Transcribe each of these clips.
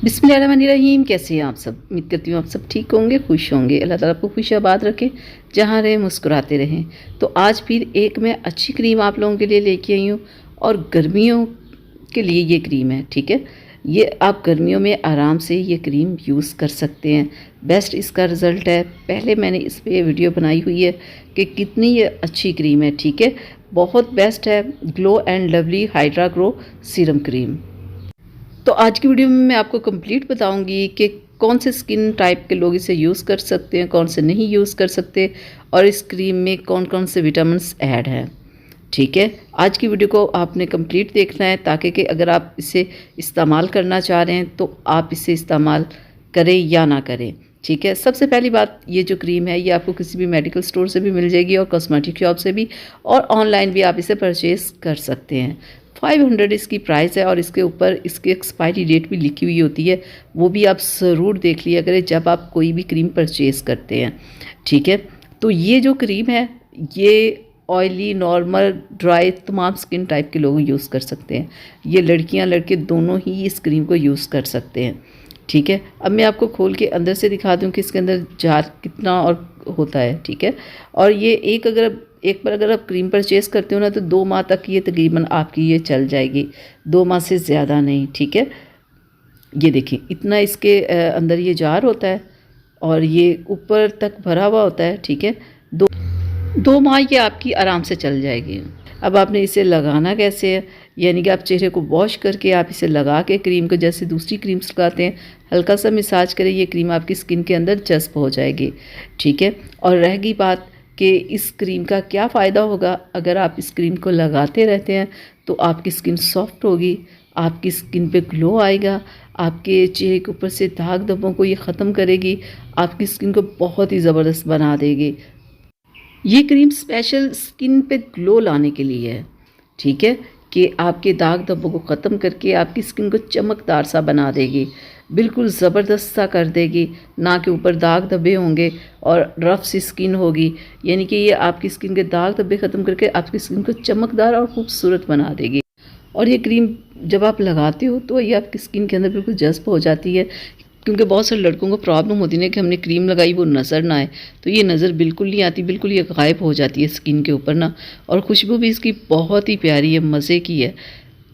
बिस्मिल्लाहिर्रहमानिर्रहीम। कैसे हैं आप सब? उम्मीद करती हूँ आप सब ठीक होंगे, खुश होंगे। अल्लाह ताला आपको खुश आबाद रखे, जहाँ रहें मुस्कुराते रहें। तो आज फिर एक मैं अच्छी क्रीम आप लोगों के लिए लेके आई हूँ और गर्मियों के लिए ये क्रीम है। ठीक है, ये आप गर्मियों में आराम से ये क्रीम यूज़ कर सकते हैं। बेस्ट इसका रिज़ल्ट है। पहले मैंने इस पर वीडियो बनाई हुई है कि कितनी ये अच्छी क्रीम है। ठीक है, बहुत बेस्ट है। Glow and lovely hydra grow serum cream. तो आज की वीडियो में मैं आपको कंप्लीट बताऊंगी कि कौन से स्किन टाइप के लोग इसे यूज़ कर सकते हैं, कौन से नहीं यूज़ कर सकते, और इस क्रीम में कौन कौन से विटामिन्स ऐड हैं। ठीक है, आज की वीडियो को आपने कंप्लीट देखना है ताकि कि अगर आप इसे इस्तेमाल करना चाह रहे हैं तो आप इसे इस्तेमाल करें या ना करें। ठीक है, सबसे पहली बात, ये जो क्रीम है ये आपको किसी भी मेडिकल स्टोर से भी मिल जाएगी और कॉस्मेटिक शॉप से भी, और ऑनलाइन भी आप इसे परचेज़ कर सकते हैं। 500 इसकी प्राइस है और इसके ऊपर इसकी एक्सपायरी डेट भी लिखी हुई होती है। वो भी आप ज़रूर देख लिया करें जब आप कोई भी क्रीम परचेज़ करते हैं। ठीक है, तो ये जो क्रीम है ये ऑयली, नॉर्मल, ड्राई तमाम स्किन टाइप के लोग यूज़ कर सकते हैं। ये लड़कियां लड़के दोनों ही इस क्रीम को यूज़ कर सकते हैं। ठीक है, अब मैं आपको खोल के अंदर से दिखा दूं कि इसके अंदर जार कितना और होता है। ठीक है, और ये एक बार अगर आप क्रीम परचेज़ करते हो ना तो 2 माह तक ये तकरीबन आपकी ये चल जाएगी, 2 माह से ज़्यादा नहीं। ठीक है, ये देखिए इतना इसके अंदर ये जार होता है और ये ऊपर तक भरा हुआ होता है। ठीक है, 2 माह ये आपकी आराम से चल जाएगी। अब आपने इसे लगाना कैसे है, यानी कि आप चेहरे को वॉश करके आप इसे लगा के क्रीम को जैसे दूसरी क्रीम्स लगाते हैं हल्का सा मसाज करें, ये क्रीम आपकी स्किन के अंदर जज्ब हो जाएगी। ठीक है, और रह गई बात कि इस क्रीम का क्या फ़ायदा होगा, अगर आप इस क्रीम को लगाते रहते हैं तो आपकी स्किन सॉफ्ट होगी, आपकी स्किन पे ग्लो आएगा, आपके चेहरे के ऊपर से दाग धब्बों को ये ख़त्म करेगी, आपकी स्किन को बहुत ही ज़बरदस्त बना देगी। ये क्रीम स्पेशल स्किन पे ग्लो लाने के लिए है। ठीक है, कि आपके दाग धब्बों को ख़त्म करके आपकी स्किन को चमकदार सा बना देगी, बिल्कुल ज़बरदस्त सा कर देगी। ना के ऊपर दाग धब्बे होंगे और रफ सी स्किन होगी, यानी कि ये आपकी स्किन के दाग धब्बे ख़त्म करके आपकी स्किन को चमकदार और खूबसूरत बना देगी। और ये क्रीम जब आप लगाते हो तो ये आपकी स्किन के अंदर बिल्कुल जज्ब हो जाती है, क्योंकि बहुत सारे लड़कों को प्रॉब्लम होती है ना कि हमने क्रीम लगाई वो नज़र ना आए, तो ये नज़र बिल्कुल नहीं आती, बिल्कुल ये गायब हो जाती है स्किन के ऊपर ना। और खुशबू भी इसकी बहुत ही प्यारी है, मज़े की है।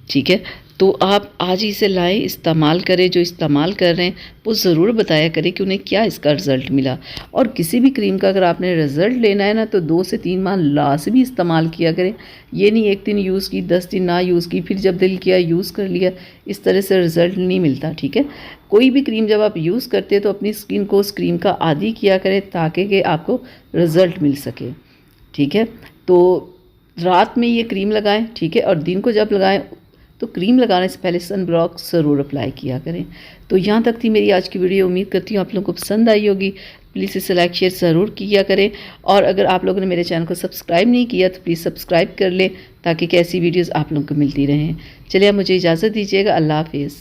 ठीक है, तो आप आज ही इसे लाएं, इस्तेमाल करें। जो इस्तेमाल कर रहे हैं वो ज़रूर बताया करें कि उन्हें क्या इसका रिज़ल्ट मिला। और किसी भी क्रीम का अगर आपने रिज़ल्ट लेना है ना तो 2 से 3 माह लाजमी इस्तेमाल किया करें। ये नहीं एक दिन यूज़ की, 10 दिन ना यूज़ की, फिर जब दिल किया यूज़ कर लिया, इस तरह से रिज़ल्ट नहीं मिलता। ठीक है, कोई भी क्रीम जब आप यूज़ करते हैं तो अपनी स्किन को उस क्रीम का आदी किया करें ताकि कि आपको रिज़ल्ट मिल सके। ठीक है, तो रात में ये क्रीम लगाएं। ठीक है, और दिन को जब लगाएं तो क्रीम लगाने से पहले सन ब्लॉक ज़रूर अप्लाई किया करें। तो यहाँ तक थी मेरी आज की वीडियो। उम्मीद करती हूँ आप लोगों को पसंद आई होगी। प्लीज़ इसे लाइक शेयर ज़रूर किया करें, और अगर आप लोगों ने मेरे चैनल को सब्सक्राइब नहीं किया तो प्लीज़ सब्सक्राइब कर लें ताकि कैसी वीडियोज़ आप लोगों को मिलती रहें। चलिए अब मुझे इजाज़त दीजिएगा। अल्लाह हाफिज़।